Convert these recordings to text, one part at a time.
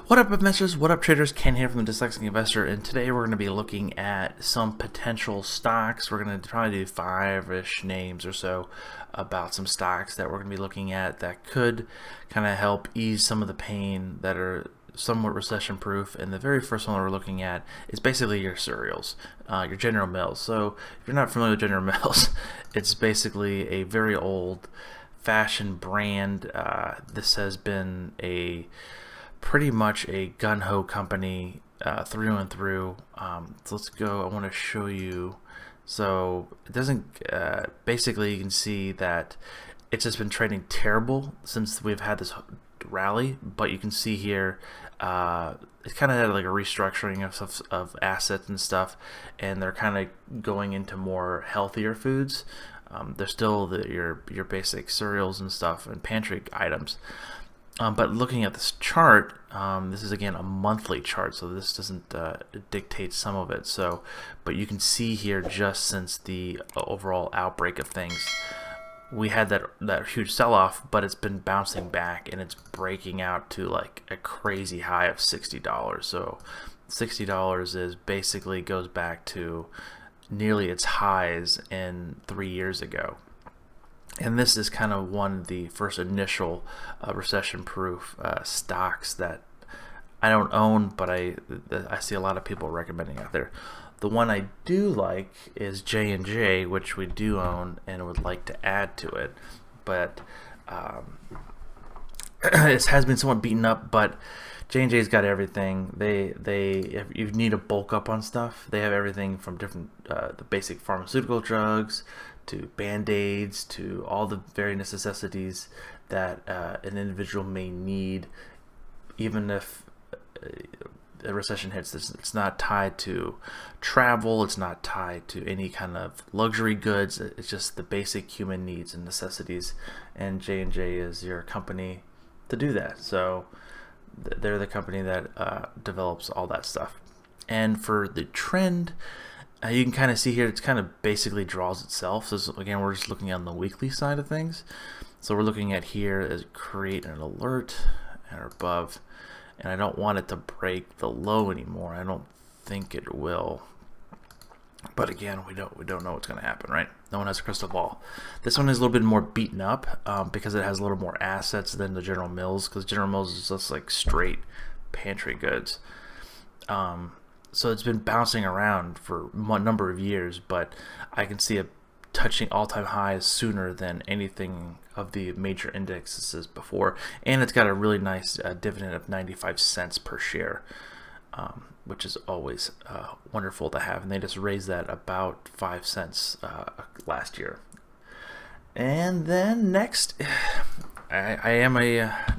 What up, investors? What up, traders? Ken here from the Dyslexic Investor, and today we're going to be looking at some potential stocks. We're going to try to do 5-ish names or so about some stocks that we're going to be looking at that could kind of help ease some of the pain that are somewhat recession-proof. And the very first one we're looking at is basically your cereals, your General Mills. So if you're not familiar with General Mills, it's basically a very old fashion brand. This has been pretty much a gun-ho company through and through. So let's go. I want to show you. So it doesn't, basically you can see that it's just been trading terrible since we've had this rally, but you can see here it's kind of had like a restructuring of assets and stuff, and they're kind of going into more healthier foods. They're still your basic cereals and stuff and pantry items. But looking at this chart, this is again a monthly chart, so this doesn't dictate some of it. So, but you can see here, just since the overall outbreak of things, we had that huge sell-off, but it's been bouncing back, and it's breaking out to like a crazy high of $60. So $60 is basically goes back to nearly its highs in 3 years ago. And this is kind of one of the first initial recession-proof stocks that I don't own, but I see a lot of people recommending out there. The one I do like is J&J, which we do own and would like to add to it. But it has been somewhat beaten up, but J&J's got everything. If you need to bulk up on stuff, they have everything from different the basic pharmaceutical drugs to band-aids to all the various necessities that an individual may need. Even if a recession hits, it's not tied to travel, it's not tied to any kind of luxury goods, it's just the basic human needs and necessities, and J&J is your company to do that. So they're the company that develops all that stuff. And for the trend, you can kind of see here, it's kind of basically draws itself. So again, we're just looking on the weekly side of things. So we're looking at here as create an alert and above, and I don't want it to break the low anymore. I don't think it will, but again, we don't know what's going to happen, right? No one has a crystal ball. This one is a little bit more beaten up because it has a little more assets than the General Mills, because General Mills is just like straight pantry goods. So it's been bouncing around for a number of years, but I can see it touching all-time highs sooner than anything of the major indexes before. And it's got a really nice dividend of 95 cents per share, which is always wonderful to have. And they just raised that about 5 cents last year. And then next, I am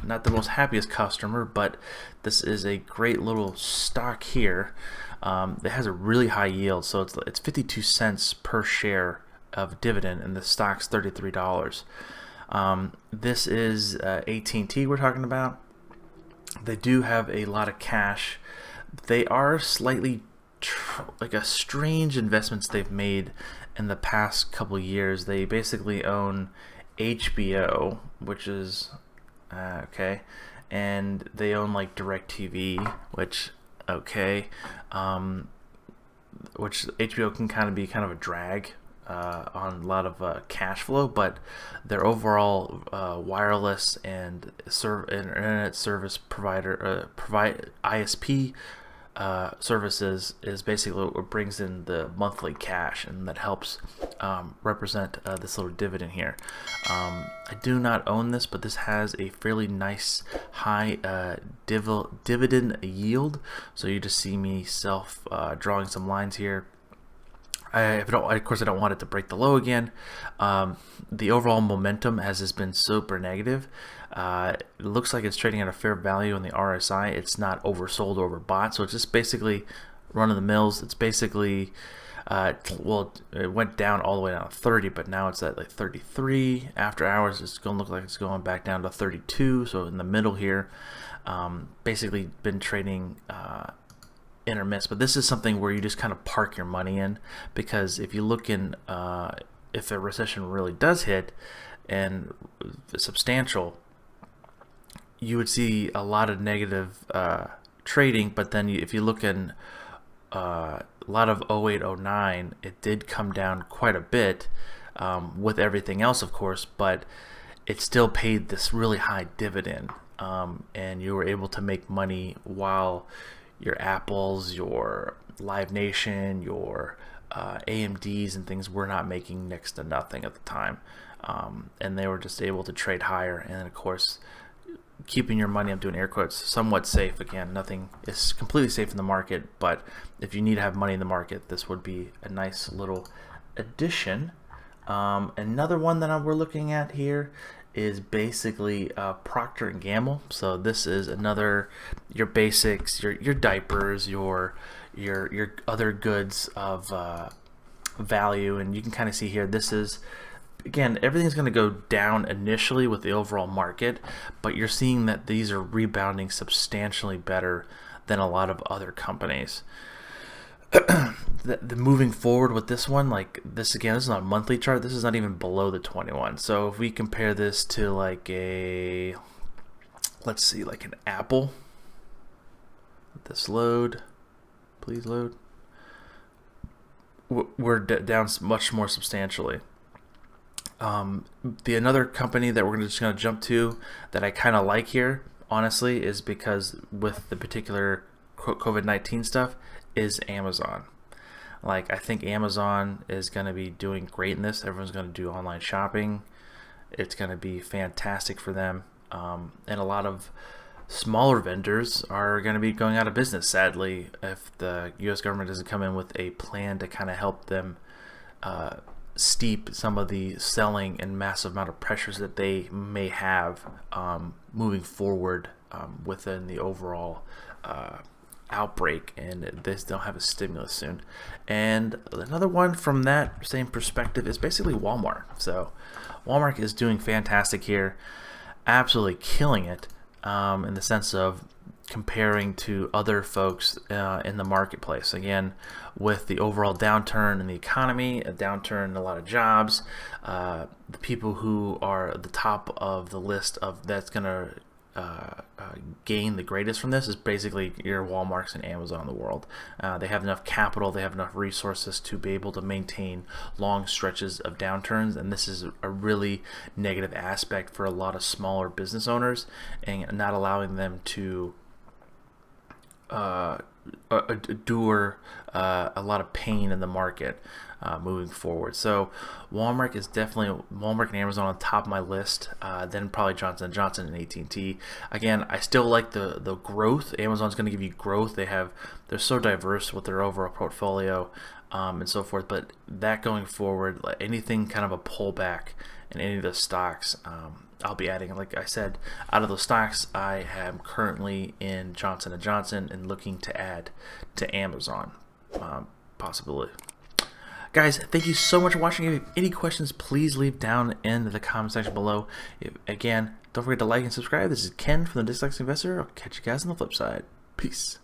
not the most happiest customer, but this is a great little stock here that has a really high yield. So it's 52 cents per share of dividend, and the stock's $33. This is AT&T we're talking about. They do have a lot of cash. They are slightly like a strange investments they've made in the past couple years. They basically own HBO, which is okay, and they own like DirecTV, which which HBO can kind of be a drag on a lot of cash flow, but their overall wireless and internet service provider ISP services is basically what brings in the monthly cash, and that helps represent this little dividend here. I do not own this, but this has a fairly nice high dividend yield. So you just see me drawing some lines here. Of course, I don't want it to break the low again. The overall momentum has been super negative. It looks like it's trading at a fair value on the RSI. It's not oversold or overbought, so it's just basically run of the mills. It's basically it went down all the way down to 30, but now it's at like 33. After hours, it's going to look like it's going back down to 32. So in the middle here, basically been trading intermiss. But this is something where you just kind of park your money in, because if you look in, if a recession really does hit and substantial, you would see a lot of negative trading, but then if you look in a lot of 08, 09, it did come down quite a bit with everything else, of course, but it still paid this really high dividend, and you were able to make money while your Apples, your Live Nation, your AMDs and things were not making next to nothing at the time, and they were just able to trade higher. And then, of course, keeping your money, I'm doing air quotes, somewhat safe. Again, nothing is completely safe in the market, but if you need to have money in the market, this would be a nice little addition. Another one that we're looking at here is basically Procter & Gamble. So this is another, your basics, your diapers, your other goods of value. And you can kind of see here, this is, again, everything's going to go down initially with the overall market, but you're seeing that these are rebounding substantially better than a lot of other companies. The moving forward with this one, like this, again, this is not a monthly chart. This is not even below the 21. So if we compare this to like a, let's see, like an Apple. Let this load, please load. We're down much more substantially. Another company that we're just going to jump to that I kind of like here, honestly, is because with the particular COVID-19 stuff, is Amazon. Like, I think Amazon is going to be doing great in this. Everyone's going to do online shopping. It's going to be fantastic for them. And a lot of smaller vendors are going to be going out of business, sadly, if the U.S. government doesn't come in with a plan to kind of help them steep some of the selling and massive amount of pressures that they may have moving forward within the overall outbreak, and they don't have a stimulus soon. And another one from that same perspective is basically Walmart. So Walmart is doing fantastic here, absolutely killing it in the sense of comparing to other folks in the marketplace. Again, with the overall downturn in the economy, a downturn in a lot of jobs, the people who are at the top of the list of that's going to gain the greatest from this is basically your Walmarts and Amazon in the world. They have enough capital, they have enough resources to be able to maintain long stretches of downturns, and this is a really negative aspect for a lot of smaller business owners, and not allowing them to endure a lot of pain in the market moving forward. So Walmart and Amazon on top of my list, then probably Johnson & Johnson and AT&T. Again, I still like the growth. Amazon's going to give you growth. They're so diverse with their overall portfolio and so forth, but that going forward, like anything kind of a pullback in any of the stocks, I'll be adding. Like I said, out of those stocks, I am currently in Johnson & Johnson and looking to add to Amazon, possibly. Guys, thank you so much for watching. If you have any questions, please leave down in the comment section below. Again, don't forget to like and subscribe. This is Ken from the Dyslexic Investor. I'll catch you guys on the flip side. Peace.